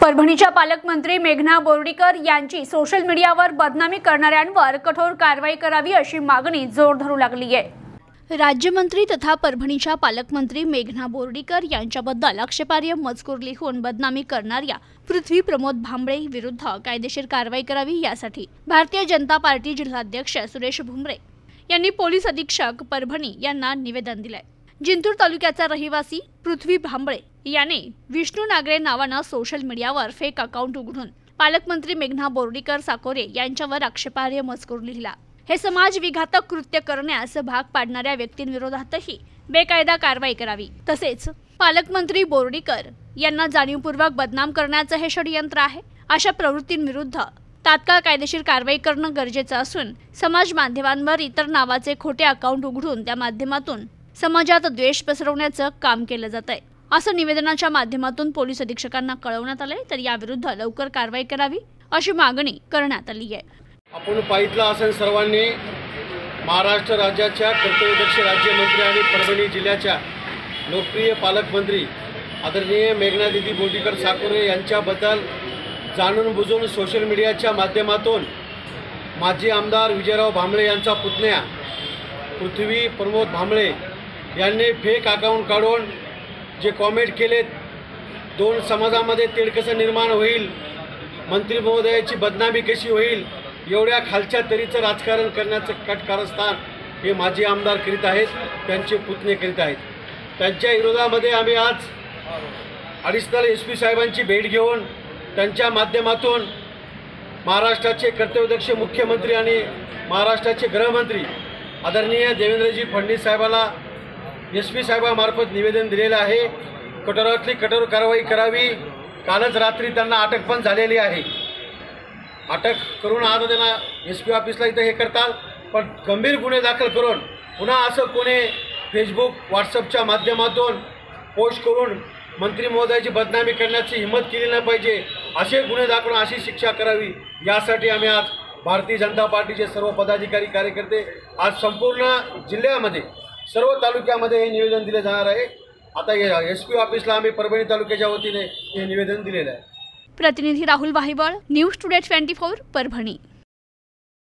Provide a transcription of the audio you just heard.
परभणीच्या पालकमंत्री मेघना बोर्डीकर यांची सोशल मीडियावर बदनामी करणाऱ्यांवर कठोर कारवाई करावी अशी मागणी जोर धरू लागली आहे। राज्यमंत्री तथा परभणीच्या पालकमंत्री मेघना बोर्डीकर यांच्याबद्दल आक्षेपार्ह मजकूर लिहून बदनामी करणाऱ्या पृथ्वी प्रमोद भांबळे विरुद्ध कायदेशीर कारवाई करावी यासाठी भारतीय जनता पार्टी जिल्हाध्यक्ष सुरेश भुमरे यांनी पोलीस अधीक्षक परभणी यांना निवेदन दिले। जिंतूर तालुक्याचा रहिवासी पृथ्वी भांबळे याने विष्णू नागरे नावाने सोशल मीडियावर फेक अकाउंट उघडून पालकमंत्री मेघना बोर्डीकर साकोरे यांच्यावर आक्षेपार्ह मजकूर लिहिला। हे समाज विघातक कृत्य करण्यास भाग पाडणाऱ्या व्यक्तींविरोधातही बेकायदा कारवाई करावी, तसेच पालकमंत्री बोर्डीकर यांना जाणीवपूर्वक बदनाम करण्याचे हे षडयंत्र आहे। अशा प्रवृत्तींविरुद्ध तात्काळ कायदेशीर कारवाई करणे गरजेचे असून समाज माध्यमांवर इतर नावाचे खोटे अकाउंट उघडून त्या माध्यमातून समाजात द्वेष पसरवण्याचे काम केले जात आहे, असं निवेदनाच्या माध्यमातून पोलीस अधीक्षकांना कळवण्यात आले। तर याविरुद्ध लवकर कारवाई करावी अशी मागणी करण्यात आली आहे। आपण पाहितलं असेल सर्वांनी, महाराष्ट्र राज्याच्या कर्तव्यदक्ष राज्यमंत्री आणि परभणी जिल्ह्याच्या लोकप्रिय पालकमंत्री आदरणीय मेघना दीदी बोर्डीकर साकोरे यांच्याबद्दल जाणून बुजून सोशल मीडियाच्या माध्यमातून माजी आमदार विजयराव भांबळे यांचा पुतण्या पृथ्वी प्रमोद भांबळे यांनी फेक अकाउंट काढून जे कॉमेंट केलेत, दोन समाजामध्ये तेढ कसं निर्माण होईल, मंत्री महोदयाची बदनामी कशी होईल, एवढ्या खालच्या तरीचं राजकारण करण्याचं कारस्थान हे माजी आमदार करीत आहेत, त्यांचे पुतणे करीत आहेत। त्यांच्या विरोधामध्ये आम्ही आज ॲडिशनल SP साहेबांची भेट घेऊन त्यांच्या माध्यमातून महाराष्ट्राचे कर्तव्यदक्ष मुख्यमंत्री आणि महाराष्ट्राचे गृहमंत्री आदरणीय देवेंद्रजी फडणवीस साहेबांना SP साहेबांमार्फत निवेदन दिलेलं आहे। कठोरातली कठोर कारवाई करावी। कालच रात्री त्यांना अटक पण झालेली आहे। अटक करून आता त्यांना SP ऑफिसला इथं हे करतात, पण गंभीर गुन्हे दाखल करून पुन्हा असं कोणी फेसबुक व्हॉट्सअपच्या माध्यमातून पोस्ट करून मंत्री महोदयाची बदनामी करण्याची हिंमत केली नाही पाहिजे। असे गुन्हे दाखवून अशी शिक्षा करावी, यासाठी आम्ही आज भारतीय जनता पार्टीचे सर्व पदाधिकारी कार्यकर्ते आज संपूर्ण जिल्ह्यामध्ये सर्व तालुक्यामध्ये हे निवेदन दिले जाणार आहे। आता SP ऑफिसला आम्ही परभणी तालुक्याच्या वतीने हे निवेदन दिलेलं आहे। प्रतिनिधी राहुल वाहिवळ, न्यूज टुडे 24 परभणी।